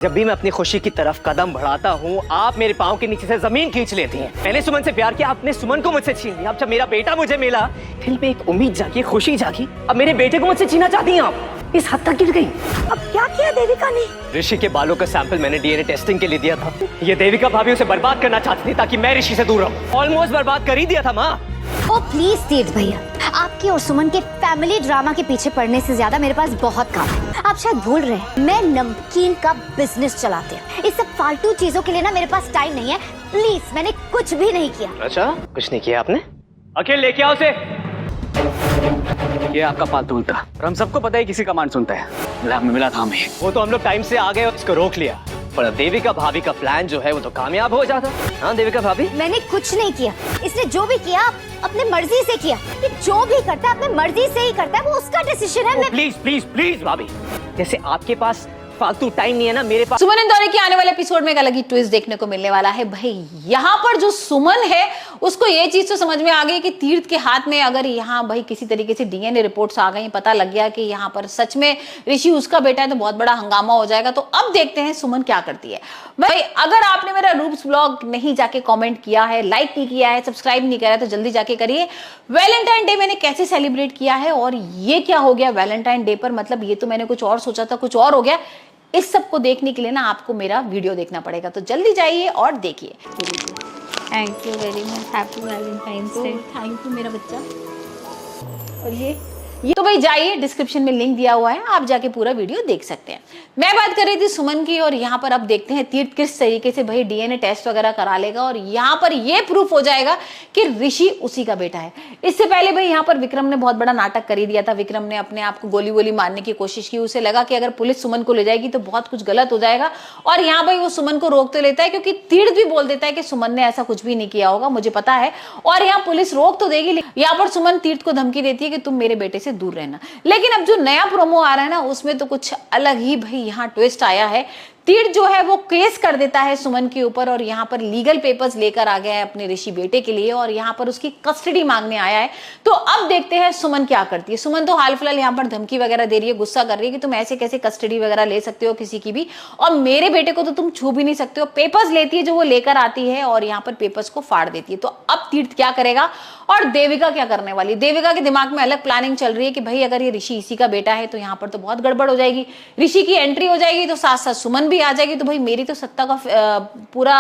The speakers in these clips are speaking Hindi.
जब भी मैं अपनी खुशी की तरफ कदम बढ़ाता हूँ आप मेरे पाँव के नीचे से जमीन खींच लेती हैं। मैंने सुमन से प्यार किया, आपने सुमन को मुझसे छीन लिया। अब जब मेरा बेटा मुझे मिला, दिल में एक उम्मीद जागी, खुशी जागी। अब मेरे बेटे को मुझसे छीना चाहती हैं आप। इस हद तक गिर गई। अब क्या किया देविका ने? ऋषि के बालों का सैंपल मैंने डीएनए टेस्टिंग के लिए दिया था। ये देविका भाभी उसे बर्बाद करना चाहती थी ताकि मैं ऋषि से दूर रहूं। ऑलमोस्ट बर्बाद कर ही दिया था माँ। ओ प्लीज तीर्थ भैया, आपके और सुमन के फैमिली ड्रामा के पीछे पड़ने से ज्यादा मेरे पास बहुत काम है। आप शायद भूल रहे हैं मैं नमकीन का बिजनेस चलाती हूँ। इस सब फालतू चीजों के लिए ना मेरे पास टाइम नहीं है। प्लीज, मैंने कुछ भी नहीं किया। अच्छा, कुछ नहीं किया आपने? अखिल लेके आओ उसे। ये आपका पालतू था और हम सबको पता है किसी कमांड सुनता है। लैब में मिला था हमें। वो तो हम लोग टाइम से आ गए और इसको रोक लिया, पर देविका भाभी का प्लान जो है वो तो कामयाब हो जाता। हाँ देविका भाभी, मैंने कुछ नहीं किया। इसने जो भी किया अपने मर्जी से किया। ये जो भी करता है अपने मर्जी से ही करता है, वो उसका डिसीजन है। प्लीज प्लीज प्लीज भाभी, जैसे आपके पास फालतू टाइम नहीं है ना, मेरे पास। सुमन इंदौरी के आने वाले एपिसोड में एक अलग ही ट्विस्ट देखने को मिलने वाला है। भाई यहाँ पर जो सुमन है उसको ये चीज तो समझ में आ गई कि तीर्थ के हाथ में अगर यहाँ भाई किसी तरीके से डीएनए रिपोर्ट्स आ गई, पता लग गया कि यहाँ पर सच में ऋषि उसका बेटा है, तो बहुत बड़ा हंगामा हो जाएगा। तो अब देखते हैं सुमन क्या करती है। भाई अगर आपने मेरा रूप्स ब्लॉग नहीं जाके कॉमेंट किया है, लाइक नहीं किया है, सब्सक्राइब नहीं करा है, तो जल्दी जाके करिए। वैलेंटाइन डे मैंने कैसे सेलिब्रेट किया है और ये क्या हो गया वैलेंटाइन डे पर, मतलब ये तो मैंने कुछ और सोचा था, कुछ और हो गया। इस सब को देखने के लिए ना आपको मेरा वीडियो देखना पड़ेगा, तो जल्दी जाइए और देखिए। Thank you very much. Happy Valentine's day. Thank you मेरा बच्चा। और ये तो भाई जाइए, डिस्क्रिप्शन में लिंक दिया हुआ है, आप जाके पूरा वीडियो देख सकते हैं। मैं बात कर रही थी सुमन की, और यहाँ पर अब देखते हैं तीर्थ किस तरीके से भाई डीएनए टेस्ट वगैरह करा लेगा और यहाँ पर ये प्रूफ हो जाएगा कि ऋषि उसी का बेटा है। इससे पहले भाई यहाँ पर विक्रम ने बहुत बड़ा नाटक कर ही दिया था। विक्रम ने अपने आप को गोली वोली मारने की कोशिश की। उसे लगा कि अगर पुलिस सुमन को ले जाएगी तो बहुत कुछ गलत हो जाएगा, और यहाँ भाई वो सुमन को रोक तो लेता है, क्योंकि तीर्थ भी बोल देता है कि सुमन ने ऐसा कुछ भी नहीं किया होगा, मुझे पता है। और यहाँ पुलिस रोक तो देगी, यहाँ पर सुमन तीर्थ को धमकी देती है कि तुम मेरे बेटे से दूर रहना। लेकिन अब जो नया प्रोमो आ रहा है ना, उसमें तो कुछ अलग ही भाई यहाँ ट्विस्ट आया है। तीर्थ जो है वो केस कर देता है सुमन के ऊपर, और यहाँ पर लीगल पेपर्स लेकर आ गया है अपने ऋषि बेटे के लिए, और यहाँ पर उसकी कस्टडी मांगने आया है। तो अब देखते हैं सुमन क्या करती है। सुमन तो हाल फिलहाल यहाँ पर धमकी वगैरह दे रही है, गुस्सा कर रही है कि तुम ऐसे कैसे कस्टडी वगैरह ले सकते हो किसी की भी, और मेरे बेटे को तो तुम छू भी नहीं सकते हो। पेपर्स लेती है जो वो लेकर आती है, और यहाँ पर पेपर्स को फाड़ देती है। तो अब तीर्थ क्या करेगा और देविका क्या करने वाली? देविका के दिमाग में अलग प्लानिंग चल रही है कि भाई अगर ये ऋषि इसी का बेटा है तो यहाँ पर तो बहुत गड़बड़ हो जाएगी। ऋषि की एंट्री हो जाएगी तो साथ साथ सुमन भी आ जाएगी, तो भाई मेरी तो सत्ता का पूरा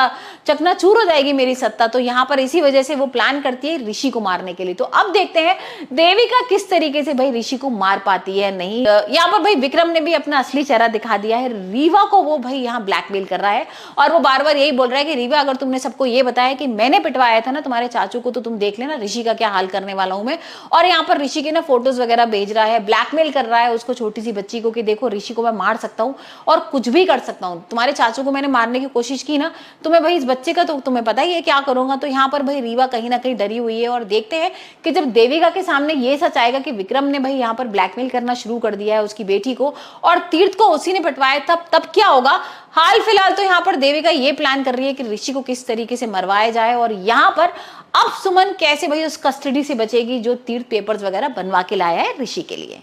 चकनाचूर हो जाएगी मेरी सत्ता। तो यहाँ पर इसी वजह से वो प्लान करती है ऋषि को मारने के लिए। तो अब देखते हैं देविका किस तरीके से भाई ऋषि को मार पाती है नहीं। यहाँ पर भाई विक्रम ने भी अपना असली चेहरा दिखा दिया है। रीवा को वो भाई यहाँ ब्लैकमेल कर रहा है, और वो बार बार यही बोल रहा है कि रीवा अगर तुमने सबको ये बताया कि मैंने पिटवाया था ना तुम्हारे चाचू को, तो तुम देख लेना ऋषि का क्या हाल करने वाला हूं मैं। और यहाँ पर ऋषि के ना फोटोज वगैरह भेज रहा है, ब्लैकमेल कर रहा है उसको, छोटी सी बच्ची को, कि देखो ऋषि को मैं मार सकता हूँ और कुछ भी कर सकता हूँ। तुम्हारे चाचू को मैंने मारने की कोशिश की ना, तो मैं भाई इस बच्चे का तो तुम्हें पता ही है क्या करूंगा। तो यहाँ पर भाई रीवा कहीं ना कहीं डरी हुई है, और देखते हैं कि जब देविका के सामने ये सच आएगा कि विक्रम ने भाई यहाँ पर ब्लैकमेल करना शुरू कर दिया है उसकी बेटी को, और तीर्थ को उसी ने पिटवाया, तब क्या होगा। हाल फिलहाल तो यहाँ पर देविका ये प्लान कर रही है कि ऋषि को किस तरीके से मरवाया जाए, और यहाँ पर अब सुमन कैसे भाई उस कस्टडी से बचेगी जो तीर्थ पेपर्स वगैरह बनवा के लाया है ऋषि के लिए।